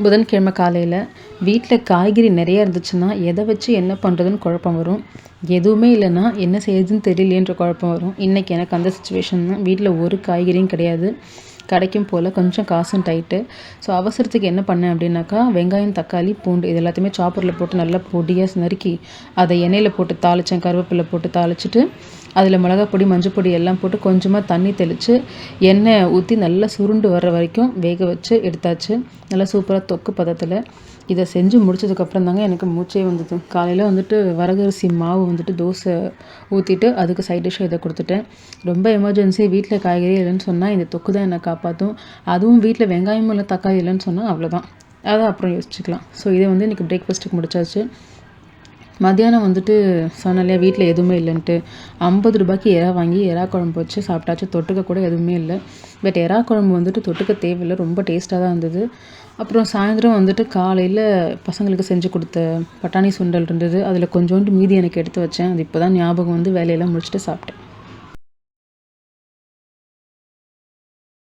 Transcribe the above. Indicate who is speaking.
Speaker 1: புதன்கிழமை காலையில் வீட்டில் காய்கறி நிறையா இருந்துச்சுன்னா எதை வச்சு என்ன பண்ணுறதுன்னு குழப்பம் வரும். எதுவுமே இல்லைன்னா என்ன செய்யுதுன்னு தெரியலேன்ற குழப்பம் வரும். இன்றைக்கி எனக்கு அந்த சுச்சுவேஷன் தான். வீட்டில் ஒரு காய்கறியும் கிடையாது. கடைக்கும் போல், கொஞ்சம் காசும் டைட்டு. ஸோ அவசரத்துக்கு என்ன பண்ணேன் அப்படின்னாக்கா, வெங்காயம், தக்காளி, பூண்டு இது எல்லாத்தையுமே சாப்பரில் போட்டு நல்லா பொடியாக நறுக்கி அதை எண்ணெயில் போட்டு தாளித்தேன். கருவேப்பிலை போட்டு தாளிச்சிட்டு அதில் மிளகாப்பொடி, மஞ்சள் பொடி எல்லாம் போட்டு கொஞ்சமாக தண்ணி தெளித்து எண்ணெய் ஊற்றி நல்லா சுருண்டு வர்ற வரைக்கும் வேக வச்சு எடுத்தாச்சு. நல்லா சூப்பராக தொக்கு பதத்தில். இதை செஞ்சு முடிச்சதுக்கப்புறம் தாங்க எனக்கு மூச்சே வந்தது. காலையில் வந்துட்டு வரகரிசி மாவு வந்துட்டு தோசை ஊற்றிட்டு அதுக்கு சைட் டிஷ்ஷாக இதை கொடுத்துட்டேன். ரொம்ப எமர்ஜென்சி, வீட்டில் காய்கறி இல்லைன்னு சொன்னால் இந்த தொக்கு தான் என்னை காப்பாற்றும். அதுவும் வீட்டில் வெங்காயமும் இல்லை தக்காளி இல்லைன்னு சொன்னால் அவ்வளோதான். அதை அப்புறம் யோசிச்சுக்கலாம். ஸோ இதை வந்து இன்றைக்கி பிரேக்ஃபாஸ்ட்டுக்கு முடிச்சாச்சு. மத்தியானம் வந்துட்டு சொன்னாலே வீட்டில் எதுவுமே இல்லைன்ட்டு 50 ரூபாய்க்கு எறா வாங்கி எறா குழம்பு வச்சு சாப்பிட்டாச்சு. தொட்டுக்க கூட எதுவுமே இல்லை. பட் எறா குழம்பு வந்துட்டு தொட்டுக்க தேவையில்லை, ரொம்ப டேஸ்ட்டாக தான் இருந்தது. அப்புறம் சாயந்தரம் வந்துட்டு காலையில் பசங்களுக்கு செஞ்சு கொடுத்த பட்டாணி சுண்டல் இருந்தது. அதில் கொஞ்சோண்டு மீதி எனக்கு எடுத்து வச்சேன். அது இப்போ தான் ஞாபகம் வந்து வேலையெல்லாம் முடிச்சுட்டு சாப்பிட்டேன்.